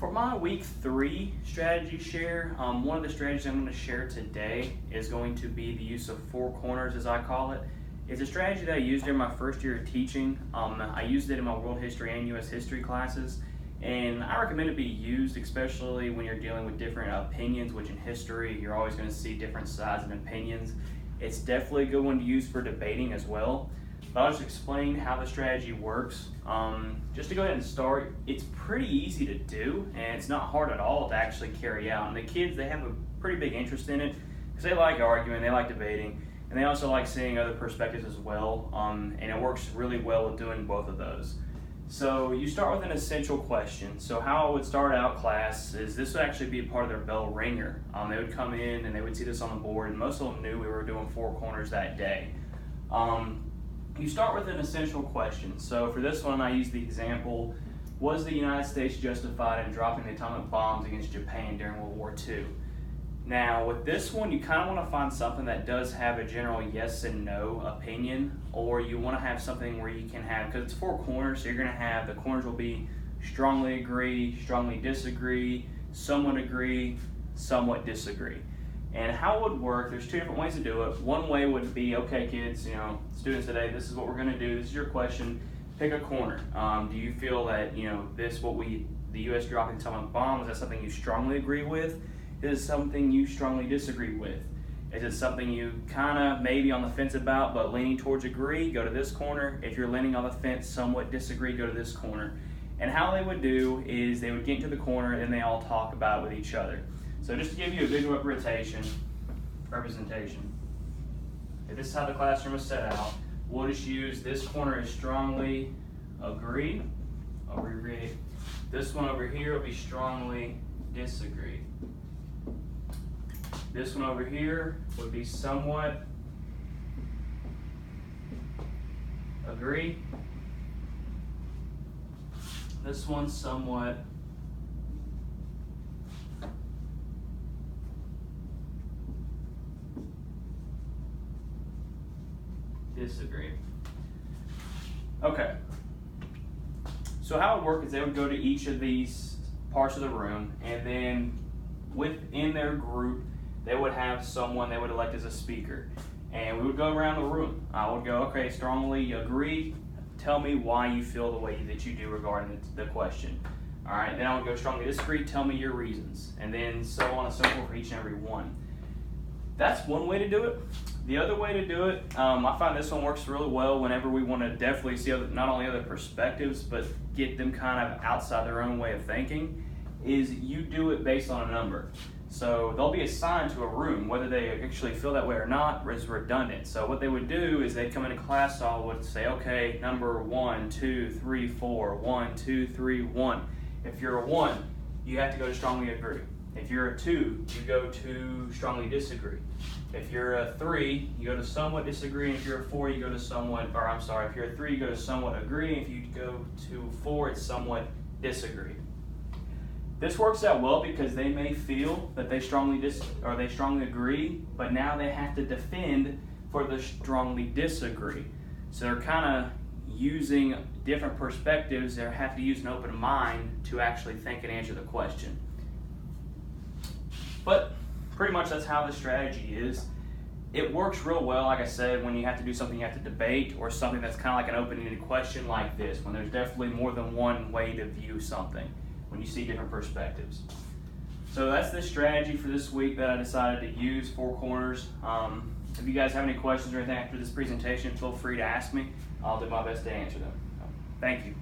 For my week 3 strategy share, one of the strategies I'm going to share today is going to be the use of 4 corners, as I call it. It's a strategy that I used during my first year of teaching. I used it in my world history and U.S. history classes, and I recommend it be used especially when you're dealing with different opinions, which in history you're always going to see different sides and opinions. It's definitely a good one to use for debating as well. But I'll just explain how the strategy works. Just to go ahead and start, it's pretty easy to do, and it's not hard at all to actually carry out. And the kids, they have a pretty big interest in it because they like arguing, they like debating, and they also like seeing other perspectives as well. And it works really well with doing both of those. So you start with an essential question. So how I would start out class is this would actually be a part of their bell ringer. They would come in and they would see this on the board, and most of them knew we were doing 4 corners that day. You start with an essential question. So for this one, I use the example, was the United States justified in dropping the atomic bombs against Japan during World War II? Now with this one, you kind of want to find something that does have a general yes and no opinion, or you want to have something where you can have, because it's 4 corners, so you're going to have, the corners will be strongly agree, strongly disagree, somewhat agree, somewhat disagree. And how it would work, there's 2 different ways to do it. One way would be, okay kids, students today, this is what we're gonna do, this is your question, pick a corner. Do you feel that, the US dropping atomic bombs, is that something you strongly agree with? Is it something you strongly disagree with? Is it something you kind of maybe on the fence about, but leaning towards agree, go to this corner. If you're leaning on the fence, somewhat disagree, go to this corner. And how they would do is they would get into the corner and they all talk about it with each other. So just to give you a visual representation, if this is how the classroom is set out, we'll just use this corner as strongly agree. This one over here will be strongly disagree. This one over here would be somewhat agree. This one somewhat disagree. Okay. So how it would work is they would go to each of these parts of the room, and then within their group, they would have someone they would elect as a speaker. And we would go around the room. I would go, okay, strongly agree. Tell me why you feel the way that you do regarding the question. All right, then I would go strongly disagree. Tell me your reasons. And then so on and so forth for each and every one. That's one way to do it. The other way to do it, I find this one works really well whenever we want to definitely see not only other perspectives, but get them kind of outside their own way of thinking, is you do it based on a number. So they'll be assigned to a room. Whether they actually feel that way or not is redundant. So what they would do is they'd come into class, so I would say, okay, number 1, 2, 3, 4, 1, 2, 3, 1. If you're a 1, you have to go to strongly agree. If you're a 2, you go to strongly disagree. If you're a 3, you go to somewhat disagree. And if you're a 4, you go to if you're a 3, you go to somewhat agree. If you go to 4, it's somewhat disagree. This works out well because they may feel that they strongly agree, but now they have to defend for the strongly disagree. So they're kind of using different perspectives. They have to use an open mind to actually think and answer the question. But pretty much that's how the strategy is. It works real well, like I said, when you have to do something you have to debate, or something that's kind of like an open-ended question like this, when there's definitely more than one way to view something, when you see different perspectives. So that's the strategy for this week that I decided to use, 4 corners. If you guys have any questions or anything after this presentation, feel free to ask me. I'll do my best to answer them. Thank you.